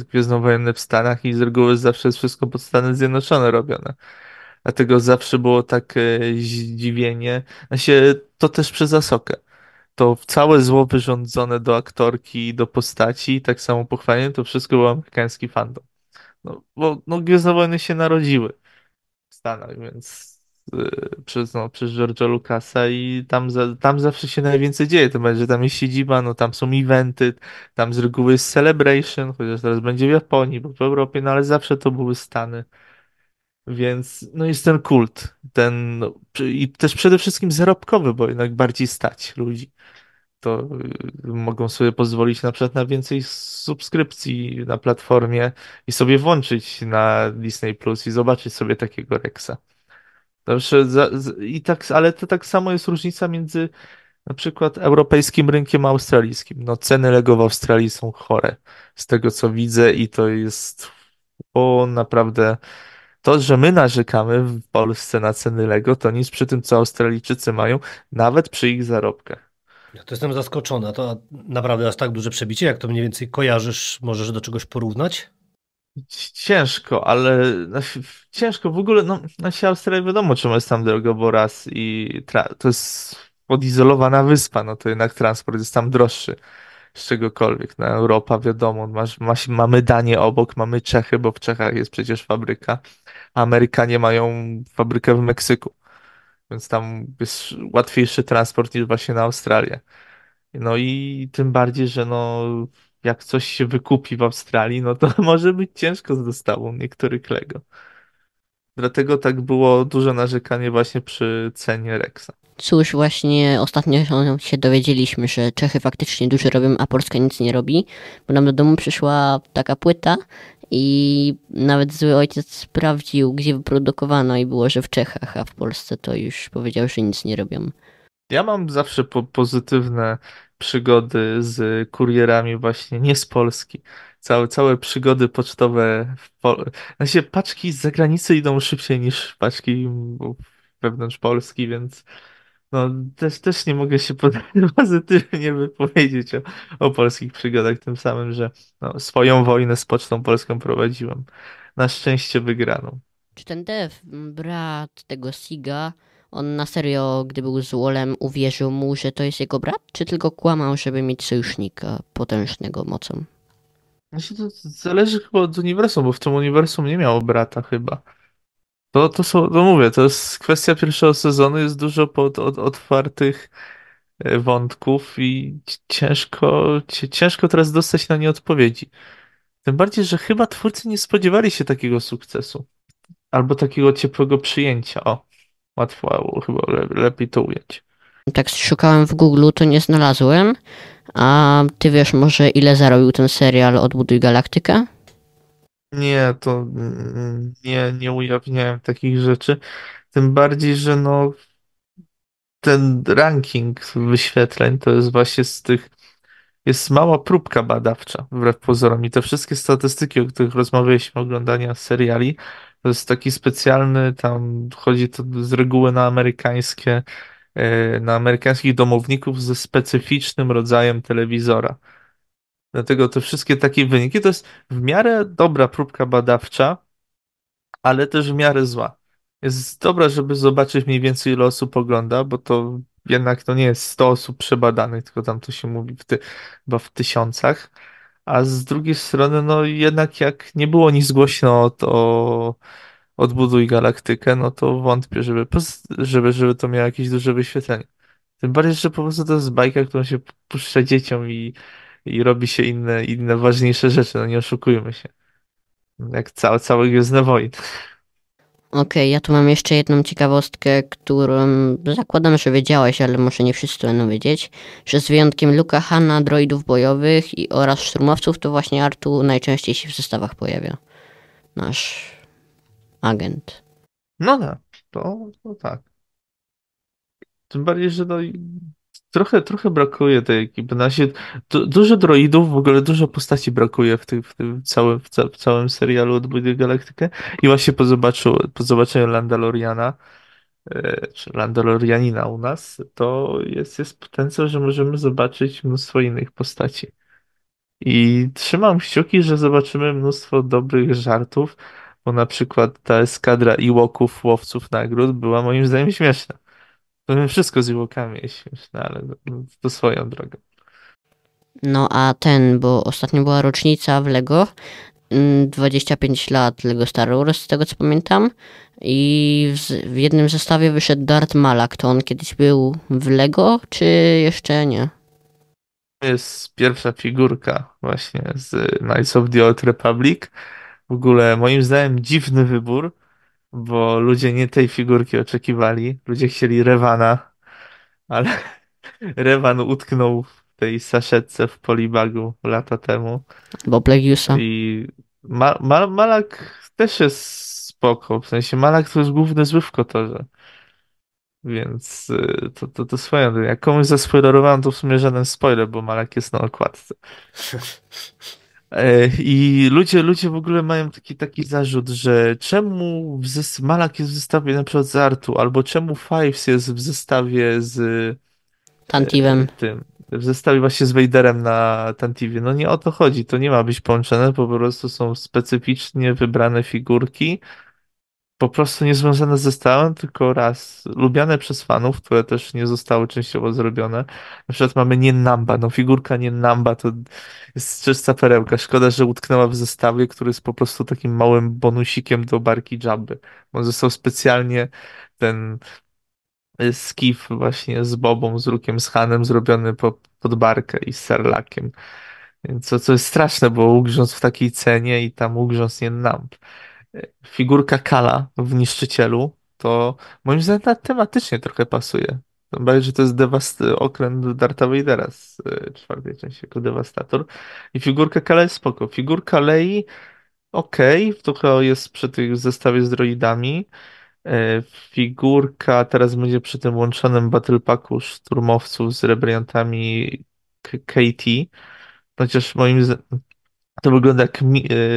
S2: gwiezdnowojenny w Stanach i z reguły zawsze jest wszystko pod Stany Zjednoczone robione. Dlatego zawsze było takie zdziwienie. To też przez Asokę. To całe zło wyrządzone do aktorki i do postaci, tak samo pochwalenie, to wszystko był amerykański fandom. No, bo no, Gwiezdne Wojny się narodziły w Stanach, więc przez George'a Lucasa i tam zawsze się najwięcej dzieje. To będzie, tam jest siedziba, no tam są eventy, tam z reguły jest Celebration, chociaż teraz będzie w Japonii, bo w Europie, no ale zawsze to były Stany. Więc no jest ten kult, no, i też przede wszystkim zarobkowy, bo jednak bardziej stać ludzi. To mogą sobie pozwolić na przykład na więcej subskrypcji na platformie i sobie włączyć na Disney Plus i zobaczyć sobie takiego Rexa. Zawsze i tak, ale to tak samo jest różnica między na przykład europejskim rynkiem a australijskim. No ceny Lego w Australii są chore, z tego co widzę i to jest naprawdę to, że my narzekamy w Polsce na ceny Lego, to nic przy tym, co Australijczycy mają, nawet przy ich zarobkach.
S1: Ja to jestem zaskoczony. To naprawdę aż tak duże przebicie, jak to mniej więcej kojarzysz, możesz do czegoś porównać?
S2: Ciężko, ale ciężko w ogóle, no nasi Australia wiadomo, czemu jest tam drogo, bo raz to jest odizolowana wyspa, no to jednak transport jest tam droższy z czegokolwiek. No Europa wiadomo, mamy Danię obok, mamy Czechy, bo w Czechach jest przecież fabryka, a Amerykanie mają fabrykę w Meksyku, więc tam jest łatwiejszy transport niż właśnie na Australię. No i tym bardziej, że no jak coś się wykupi w Australii, no to może być ciężko z dostawą niektórych Lego. Dlatego tak było duże narzekanie właśnie przy cenie Rexa.
S3: Cóż, właśnie ostatnio się dowiedzieliśmy, że Czechy faktycznie dużo robią, a Polska nic nie robi, bo nam do domu przyszła taka płyta i nawet zły ojciec sprawdził, gdzie wyprodukowano i było, że w Czechach, a w Polsce to już powiedział, że nic nie robią.
S2: Ja mam zawsze pozytywne przygody z kurierami właśnie nie z Polski. Całe przygody pocztowe znaczy paczki z zagranicy idą szybciej niż paczki wewnątrz Polski, więc no też nie mogę się pozytywnie wypowiedzieć o polskich przygodach, tym samym, że no, swoją wojnę z Pocztą Polską prowadziłem. Na szczęście wygraną.
S3: Czy ten Dev, brat tego Siga, on na serio, gdy był z Wolem, uwierzył mu, że to jest jego brat, czy tylko kłamał, żeby mieć sojusznika potężnego mocą?
S2: Znaczy to zależy chyba od uniwersum, bo w tym uniwersum nie miał brata chyba. To mówię, to jest kwestia pierwszego sezonu, jest dużo otwartych wątków i ciężko teraz dostać na nie odpowiedzi. Tym bardziej, że chyba twórcy nie spodziewali się takiego sukcesu. Albo takiego ciepłego przyjęcia. O, łatwo chyba lepiej to ująć.
S3: Tak szukałem w Google, to nie znalazłem. A ty wiesz może ile zarobił ten serial Odbuduj Galaktykę?
S2: Nie, to nie ujawniałem takich rzeczy. Tym bardziej, że no ten ranking wyświetleń to jest właśnie jest mała próbka badawcza, wbrew pozorom. I te wszystkie statystyki, o których rozmawialiśmy, oglądania seriali, to jest taki specjalny, tam chodzi to z reguły na amerykańskich domowników ze specyficznym rodzajem telewizora. Dlatego te wszystkie takie wyniki to jest w miarę dobra próbka badawcza, ale też w miarę zła. Jest dobra, żeby zobaczyć mniej więcej ile osób ogląda, bo to jednak to nie jest 100 osób przebadanych, tylko tam to się mówi chyba w tysiącach. A z drugiej strony, no jednak jak nie było nic głośno o Odbuduj Galaktykę, no to wątpię, żeby to miało jakieś duże wyświetlenie. Tym bardziej, że po prostu to jest bajka, którą się puszcza dzieciom i robi się inne ważniejsze rzeczy, no nie oszukujmy się. Jak całe Gwiezdne Wojny.
S3: Okej, ja tu mam jeszcze jedną ciekawostkę, którą zakładam, że wiedziałeś, ale może nie wszyscy będą wiedzieć, że z wyjątkiem Luka, Hanna, droidów bojowych oraz szturmowców, to właśnie Artu najczęściej się w zestawach pojawia. Nasz agent.
S2: No tak, to tak. Tym bardziej, że no, trochę brakuje tej ekipy. Dużo droidów, w ogóle dużo postaci brakuje w tym całym serialu Odbuduj Galaktykę. I właśnie po zobaczeniu Landaloriana, czy Landalorianina u nas, to jest potencjał, że możemy zobaczyć mnóstwo innych postaci. I trzymam kciuki, że zobaczymy mnóstwo dobrych żartów, bo na przykład ta eskadra Ewoków, łowców nagród, była moim zdaniem śmieszna. Wszystko z Ewokami jest śmieszne, ale to swoją drogą.
S3: No a bo ostatnio była rocznica w LEGO, 25 lat Lego Star Wars, z tego co pamiętam. I w jednym zestawie wyszedł Darth Malak. To on kiedyś był w Lego, czy jeszcze nie?
S2: To jest pierwsza figurka właśnie z Knights of the Old Republic. W ogóle moim zdaniem dziwny wybór, bo ludzie nie tej figurki oczekiwali. Ludzie chcieli Revana, ale Revan utknął w tej saszetce w Polibagu lata temu.
S3: Bo Plagueisa.
S2: I Malak też jest spoko. W sensie Malak to jest główny zły w Kotorze. Więc to swoją drogą. Jak komuś zaspoilerowałem, to w sumie żaden spoiler, bo Malak jest na okładce. I ludzie w ogóle mają taki zarzut, że czemu Malak jest w zestawie na przykład z Artu, albo czemu Fives jest w zestawie z
S3: Tantivem.
S2: w zestawie właśnie z Vaderem na Tantivie. No nie o to chodzi, to nie ma być połączone, po prostu są specyficznie wybrane figurki, po prostu nie związane z zestawem, tylko raz lubiane przez fanów, które też nie zostały częściowo zrobione. Na przykład mamy Niennamba, no figurka Niennamba to jest czysta perełka. Szkoda, że utknęła w zestawie, który jest po prostu takim małym bonusikiem do barki Jabby. On został specjalnie ten skif właśnie z Bobą, z Luke'em, z Hanem zrobiony pod barkę i z Sarlakiem. Więc co jest straszne, bo ugrząc w takiej cenie i tam ugrząc Niennamb. Figurka Kala w Niszczycielu, to moim zdaniem tematycznie trochę pasuje. Tym bardziej, że to jest okręt Dartha Vadera z czwartej części jako dewastator. I figurka Kala jest spoko. Figurka Lei, okej, trochę jest przy tych zestawie z droidami. Figurka teraz będzie przy tym łączonym Battle Packu szturmowców z rebeliantami KT. Chociaż moim zdaniem to wygląda jak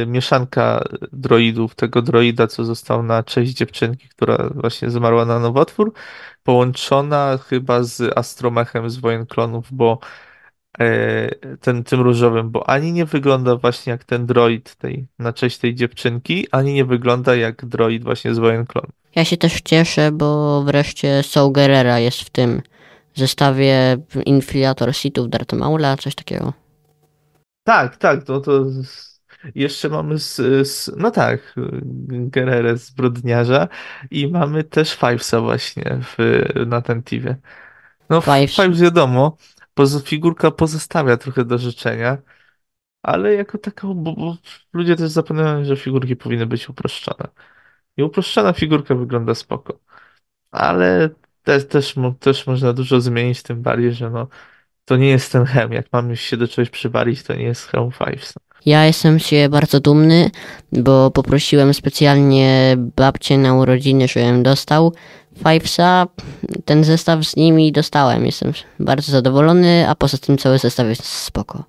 S2: mieszanka droidów, tego droida, co został na cześć dziewczynki, która właśnie zmarła na nowotwór, połączona chyba z Astromechem z Wojen Klonów, bo tym różowym, bo ani nie wygląda właśnie jak ten droid na cześć tej dziewczynki, ani nie wygląda jak droid właśnie z Wojen Klonów.
S3: Ja się też cieszę, bo wreszcie Saw Gerrera jest w tym zestawie Infiltrator Sithów Darth Maula, coś takiego.
S2: Tak, to jeszcze mamy no tak, Gererę z Brodniarza i mamy też Fivesa właśnie na Tentivie. No
S3: Fives.
S2: Fives wiadomo, figurka pozostawia trochę do życzenia, ale jako taką, bo ludzie też zapominają, że figurki powinny być uproszczone. I uproszczona figurka wygląda spoko, ale też można dużo zmienić, tym bardziej, że no to nie jest ten hem. Jak mam już się do czegoś przybalić, to nie jest hem Fivesa.
S3: Ja jestem się bardzo dumny, bo poprosiłem specjalnie babcię na urodziny, żebym dostał Fivesa. Ten zestaw z nimi dostałem. Jestem bardzo zadowolony, a poza tym cały zestaw jest spoko.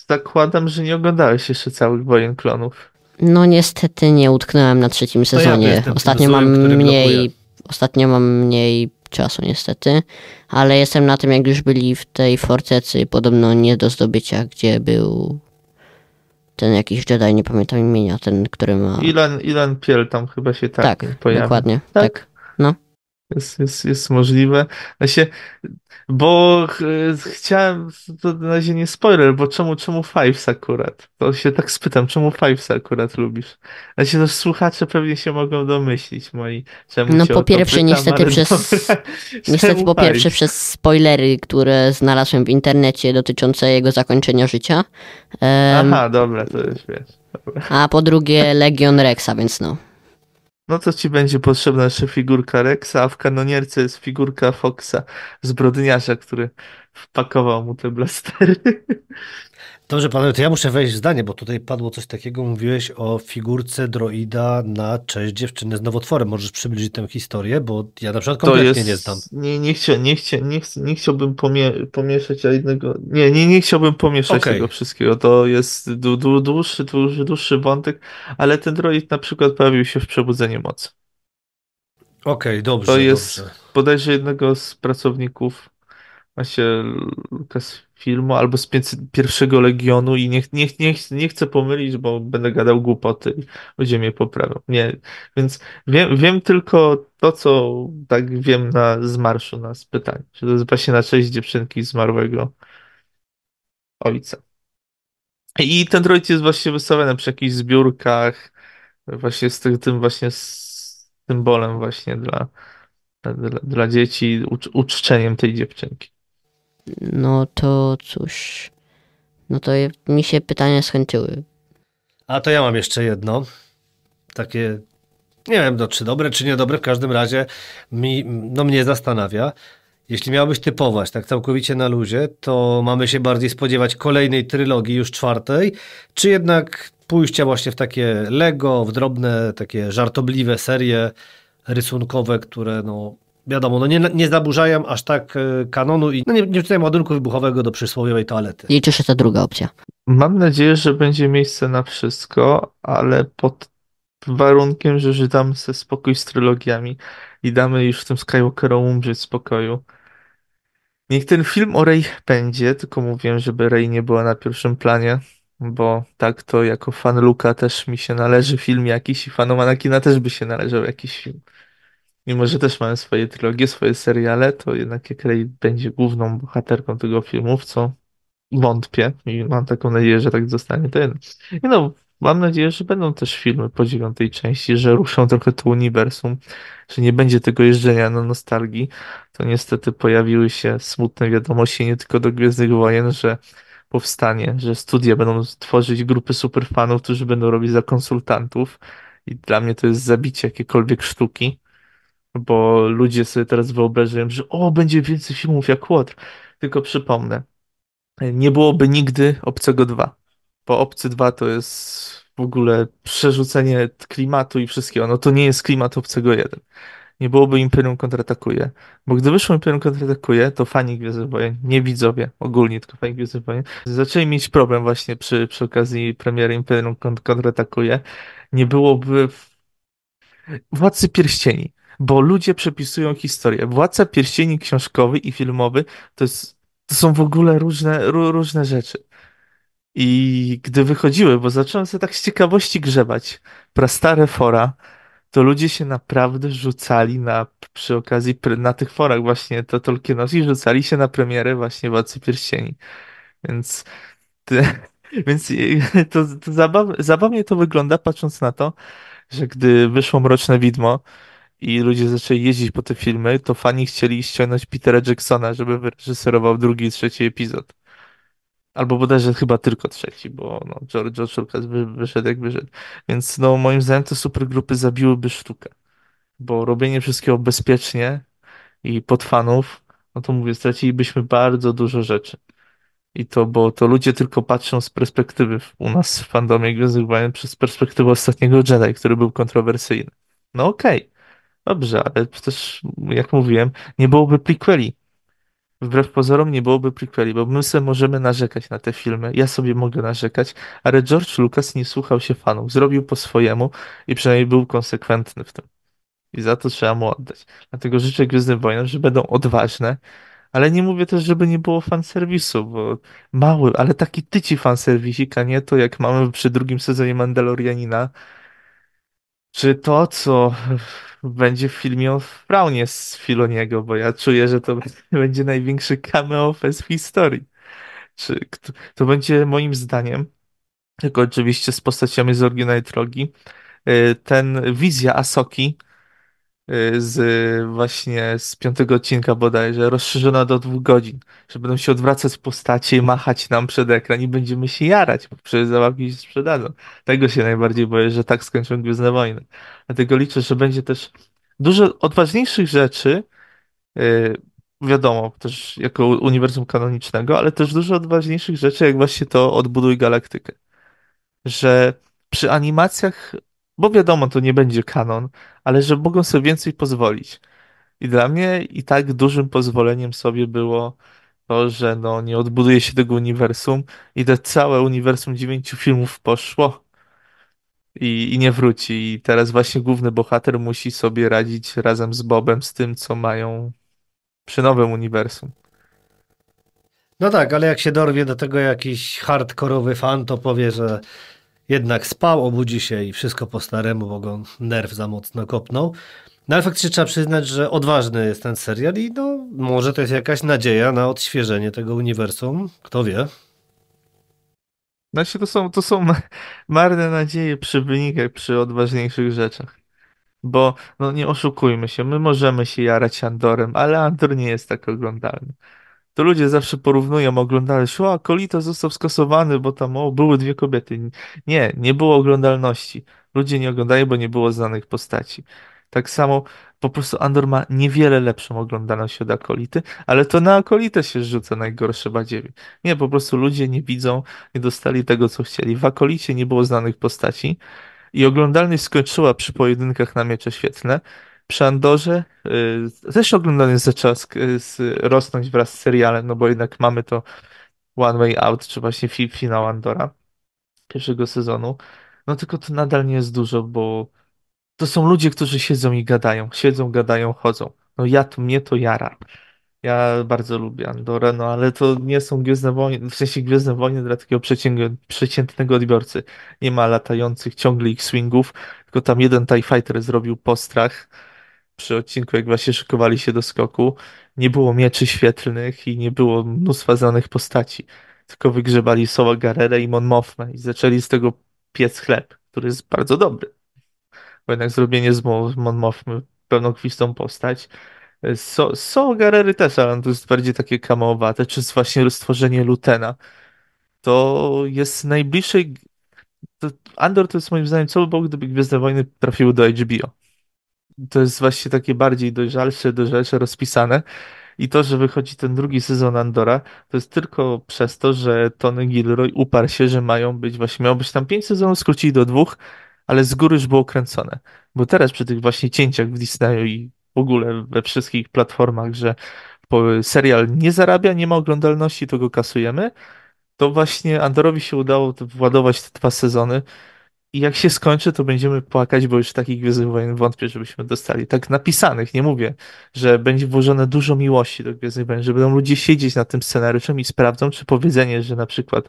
S2: Zakładam, że nie oglądałeś jeszcze całych Wojen Klonów.
S3: No niestety nie utknąłem na trzecim
S1: To ja
S3: sezonie.
S1: jestem tym złym, który blokuje.
S3: Ostatnio mam mniej czasu niestety, ale jestem na tym, jak już byli w tej fortecy, podobno nie do zdobycia, gdzie był ten jakiś Jedi, nie pamiętam imienia, ten, który ma...
S2: Ilan Piel tam chyba się
S3: Tak,
S2: pojawia.
S3: dokładnie,
S2: Tak?
S3: tak. No.
S2: Jest możliwe. Znaczy, bo chciałem, to na razie nie spoiler, bo czemu Fives akurat? To się tak spytam, czemu Fives akurat lubisz? Znaczy, to słuchacze pewnie się mogą domyślić moi, czemu
S3: No
S2: cię
S3: po
S2: o to
S3: pierwsze,
S2: pytam,
S3: niestety
S2: ale
S3: przez...
S2: dobra.
S3: Niestety
S2: Czemu
S3: po pierwsze
S2: Fives?
S3: przez spoilery, które znalazłem w internecie dotyczące jego zakończenia życia,
S2: Aha, dobra, to już wiesz. Dobra.
S3: a po drugie Legion Rexa, więc no.
S2: No to ci będzie potrzebna jeszcze figurka Rexa, a w kanonierce jest figurka Foxa, zbrodniarza, który wpakował mu te blastery.
S1: Dobrze, panowie, to ja muszę wejść w zdanie, bo tutaj padło coś takiego. Mówiłeś o figurce droida na cześć dziewczyny z nowotworem. Możesz przybliżyć tę historię, bo ja na przykład
S2: To
S1: kompletnie
S2: jest.
S1: nie znam.
S2: Nie chciałbym pomieszać jednego. Nie chciałbym pomieszać
S1: Okej.
S2: tego wszystkiego. To jest dłuższy wątek, ale ten droid na przykład pojawił się w Przebudzeniu Mocy.
S1: Okej, dobrze,
S2: To jest
S1: dobrze.
S2: bodajże jednego z pracowników właśnie Lucasfilmu albo z pierwszego Legionu i nie chcę pomylić, bo będę gadał głupoty i ludzie mnie poprawią. Nie, więc wiem tylko to, co tak wiem z marszu na pytanie, że to jest właśnie na cześć dziewczynki zmarłego ojca. I ten droid jest właśnie wystawiony przy jakichś zbiórkach, właśnie z tym właśnie z symbolem właśnie dla dzieci, uczczeniem tej dziewczynki.
S3: No to cóż, no to mi się pytania skończyły.
S1: A to ja mam jeszcze jedno. Takie, nie wiem, no, czy dobre, czy niedobre, w każdym razie mnie zastanawia. Jeśli miałbyś typować tak całkowicie na luzie, to mamy się bardziej spodziewać kolejnej trylogii, już czwartej, czy jednak pójścia właśnie w takie Lego, w drobne, takie żartobliwe serie rysunkowe, które no wiadomo, no nie zaburzają aż tak kanonu i no nie wrzucają ładunku wybuchowego do przysłowiowej toalety.
S3: Liczysz, że to druga opcja.
S2: Mam nadzieję, że będzie miejsce na wszystko, ale pod warunkiem, że damy sobie spokój z trylogiami i damy już tym Skywalkerom umrzeć w spokoju. Niech ten film o Rey będzie, tylko mówiłem, żeby Rey nie była na pierwszym planie, bo tak to jako fan Luka też mi się należy film jakiś i fanom Anakina też by się należał jakiś film. Mimo, że też mamy swoje trylogie, swoje seriale, to jednak jak Rey będzie główną bohaterką tego filmu, w co wątpię i mam taką nadzieję, że tak zostanie. I no, mam nadzieję, że będą też filmy po 9. części, że ruszą trochę to uniwersum, że nie będzie tego jeżdżenia na nostalgii. To niestety pojawiły się smutne wiadomości nie tylko do Gwiezdnych Wojen, że powstanie, że studia będą tworzyć grupy superfanów, którzy będą robić za konsultantów. I dla mnie to jest zabicie jakiejkolwiek sztuki, bo ludzie sobie teraz wyobrażają, że będzie więcej filmów jak Łotr. Tylko przypomnę, nie byłoby nigdy Obcego 2, bo Obcy 2 to jest w ogóle przerzucenie klimatu i wszystkiego. No to nie jest klimat Obcego 1. Nie byłoby Imperium kontratakuje, bo gdy wyszło Imperium kontratakuje, to fani Gwiezdnych Wojen, nie widzowie ogólnie, tylko fani Gwiezdnych Wojen, zaczęli mieć problem właśnie przy okazji premiery Imperium kontratakuje. Nie byłoby Władcy Pierścieni, bo ludzie przepisują historię. Władca Pierścieni książkowy i filmowy to są w ogóle różne rzeczy. I gdy wychodziły, bo zacząłem sobie tak z ciekawości grzebać, prastare fora, to ludzie się naprawdę rzucali przy okazji, na tych forach właśnie to Tolkienowskich, rzucali się na premierę właśnie Władcy Pierścieni. Więc, ty, więc to zabawnie to wygląda, patrząc na to, że gdy wyszło Mroczne Widmo i ludzie zaczęli jeździć po te filmy, to fani chcieli ściągnąć Petera Jacksona, żeby wyreżyserował drugi i trzeci epizod. Albo bodajże chyba tylko trzeci, bo no, George Lucas wyszedł jak wyszedł. Więc no, moim zdaniem te supergrupy zabiłyby sztukę. Bo robienie wszystkiego bezpiecznie i pod fanów, no to mówię, stracilibyśmy bardzo dużo rzeczy. Bo to ludzie tylko patrzą z perspektywy u nas w fandomie Gwiezdnych Wojen przez perspektywę ostatniego Jedi, który był kontrowersyjny. No okej, dobrze, ale też, jak mówiłem, nie byłoby prequeli. Wbrew pozorom nie byłoby prequeli, bo my sobie możemy narzekać na te filmy, ja sobie mogę narzekać, ale George Lucas nie słuchał się fanów, zrobił po swojemu i przynajmniej był konsekwentny w tym. I za to trzeba mu oddać. Dlatego życzę Gwiezdnym Wojnom, że będą odważne, ale nie mówię też, żeby nie było fanserwisu, bo mały, ale taki tyci fanserwisik, a nie to jak mamy przy drugim sezonie Mandalorianina, czy to, co będzie w filmie o Fraunie z Filoniego, bo ja czuję, że to będzie największy cameo fest w historii. To będzie moim zdaniem, tylko oczywiście z postaciami z oryginalnej trylogii, ten wizja Asoki właśnie z 5. odcinka bodajże, rozszerzona do 2 godzin, że będą się odwracać postacie i machać nam przed ekran i będziemy się jarać, bo przecież zabawki się sprzedadzą. Tego się najbardziej boję, że tak skończą Gwiezdne Wojny. Dlatego liczę, że będzie też dużo odważniejszych rzeczy, yy, wiadomo, też jako uniwersum kanonicznego, ale też dużo odważniejszych rzeczy, jak właśnie to Odbuduj Galaktykę. Że przy animacjach, bo wiadomo, to nie będzie kanon, ale że mogą sobie więcej pozwolić. I dla mnie i tak dużym pozwoleniem sobie było to, że no nie odbuduje się tego uniwersum i te całe uniwersum 9 filmów poszło i nie wróci. I teraz właśnie główny bohater musi sobie radzić razem z Bobem z tym, co mają przy nowym uniwersum.
S1: No tak, ale jak się dorwie do tego jakiś hardkorowy fan, to powie, że jednak spał, obudzi się i wszystko po staremu, bo go nerw za mocno kopnął. No ale faktycznie trzeba przyznać, że odważny jest ten serial i no może to jest jakaś nadzieja na odświeżenie tego uniwersum. Kto wie?
S2: Znaczy to są marne nadzieje przy wynikach, przy odważniejszych rzeczach. Bo, no nie oszukujmy się, my możemy się jarać Andorem, ale Andor nie jest tak oglądalny. To ludzie zawsze porównują oglądalność. O, Akolita został skasowany, bo tam były dwie kobiety. Nie, nie było oglądalności. Ludzie nie oglądają, bo nie było znanych postaci. Tak samo po prostu Andor ma niewiele lepszą oglądalność od Akolity, ale to na Akolitę się rzuca najgorsze badziewie. Nie, po prostu ludzie nie widzą, nie dostali tego, co chcieli. W Akolicie nie było znanych postaci i oglądalność skończyła przy pojedynkach na miecze świetlne. Przy Andorze też oglądalność zaczęła rosnąć wraz z serialem, no bo jednak mamy to One Way Out, czy właśnie finał Andora pierwszego sezonu. No tylko to nadal nie jest dużo, bo to są ludzie, którzy siedzą i gadają. Siedzą, gadają, chodzą. No mnie to jara. Ja bardzo lubię Andorę, no ale to nie są Gwiezdne Wojny, w sensie Gwiezdne Wojny dla takiego przeciętnego odbiorcy. Nie ma latających ciągle X-Wingów, tylko tam jeden TIE Fighter zrobił postrach przy odcinku, jak właśnie szykowali się do skoku. Nie było mieczy świetlnych i nie było mnóstwa znanych postaci. Tylko wygrzebali Saw Gerrera i Mon Mothmę i zaczęli z tego piec chleb, który jest bardzo dobry. Bo jednak zrobienie z Mon Mothmy pełnokwistą postać. Są Gerery też, ale to jest bardziej takie kameowate, czy właśnie stworzenie Lutena. To jest najbliższej. Andor to jest moim zdaniem, co by było, gdyby Gwiezdne Wojny trafiły do HBO. To jest właśnie takie bardziej dojrzalsze, rozpisane. I to, że wychodzi ten drugi sezon Andora, to jest tylko przez to, że Tony Gilroy uparł się, że miało być tam 5 sezonów, skrócili do 2, ale z góry już było kręcone. Bo teraz przy tych właśnie cięciach w Disneyu i w ogóle we wszystkich platformach, że serial nie zarabia, nie ma oglądalności, to go kasujemy, to właśnie Andorowi się udało władować te 2 sezony i jak się skończy, to będziemy płakać, bo już takich Gwiezdnych Wojen wątpię, żebyśmy dostali. Tak napisanych, nie mówię, że będzie włożone dużo miłości do Gwiezdnych Wojen, że będą ludzie siedzieć nad tym scenariuszem i sprawdzą, czy powiedzenie, że na przykład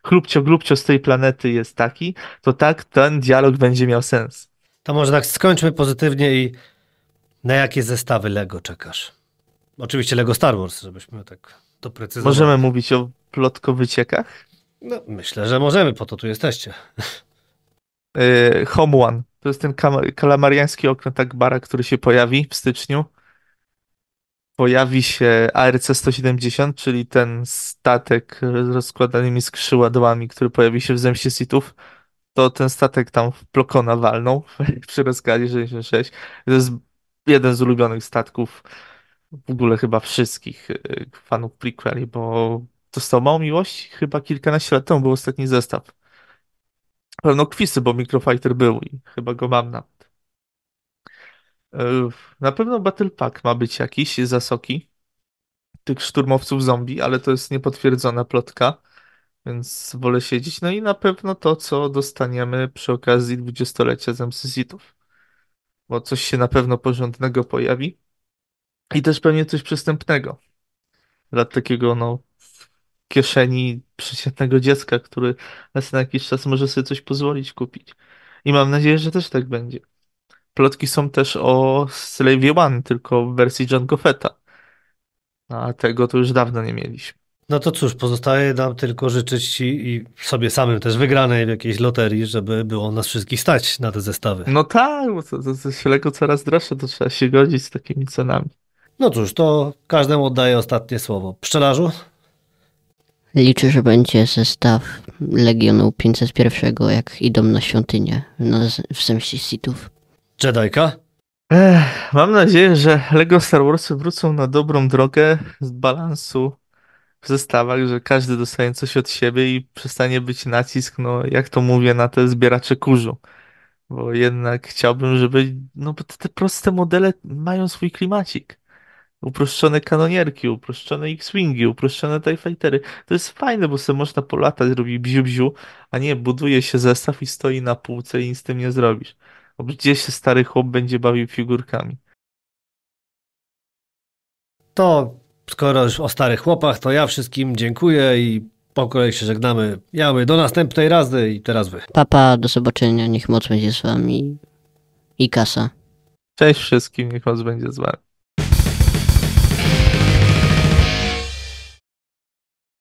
S2: chlubcio glubcio z tej planety jest taki, to tak, ten dialog będzie miał sens.
S1: To może tak skończmy pozytywnie i na jakie zestawy Lego czekasz? Oczywiście Lego Star Wars, żebyśmy tak doprecyzowali.
S2: Możemy mówić o plotkowyciekach?
S1: No, myślę, że możemy, po to tu jesteście.
S2: Home One. To jest ten kalamariański okręt Akbara, który się pojawi w styczniu. Pojawi się ARC-170, czyli ten statek z rozkładanymi skrzydłami, który pojawi się w Zemście Sithów. To ten statek tam w Plokona walnął przy rozkładzie 66. To jest jeden z ulubionych statków w ogóle chyba wszystkich fanów prequeli, bo dostał mało miłości. Chyba kilkanaście lat temu był ostatni zestaw. Pewno kwisy, bo Microfighter był i chyba go mam nawet. Na pewno Battle Pack ma być jakiś z Asoki, tych szturmowców zombie, ale to jest niepotwierdzona plotka, więc wolę siedzieć. No i na pewno to, co dostaniemy przy okazji 20-lecia Zemsty Sithów, bo coś się na pewno porządnego pojawi i też pewnie coś przystępnego dla takiego, no, w kieszeni przeciętnego dziecka, który raz na jakiś czas może sobie coś pozwolić kupić. I mam nadzieję, że też tak będzie. Plotki są też o Slave One, tylko w wersji Jango Fetta. A tego to już dawno nie mieliśmy.
S1: No to cóż, pozostaje nam tylko życzyć Ci i sobie samym też wygranej w jakiejś loterii, żeby było nas wszystkich stać na te zestawy.
S2: No tak, bo to się Lego coraz droższe, to trzeba się godzić z takimi cenami.
S1: No cóż, to każdemu oddaję ostatnie słowo. Pszczelarzu?
S3: Liczę, że będzie zestaw Legionu 501, jak idą na świątynię w Zemście Sithów.
S1: Jedajka?
S2: Mam nadzieję, że Lego Star Warsy wrócą na dobrą drogę z balansu w zestawach, że każdy dostanie coś od siebie i przestanie być nacisk, no jak to mówię, na te zbieracze kurzu. Bo jednak chciałbym, żeby, no bo te proste modele mają swój klimacik. Uproszczone kanonierki, uproszczone X-Wingi, uproszczone TIE Fightery. To jest fajne, bo sobie można polatać, robi bziu-bziu, a nie buduje się zestaw i stoi na półce i nic z tym nie zrobisz. Bo gdzieś się stary chłop będzie bawił figurkami.
S1: To skoro już o starych chłopach, to ja wszystkim dziękuję i po kolei się żegnamy. Ja mówię, do następnej razy i teraz wy.
S3: Papa, do zobaczenia, niech moc będzie z wami i kasa.
S2: Cześć wszystkim, niech was będzie z wami.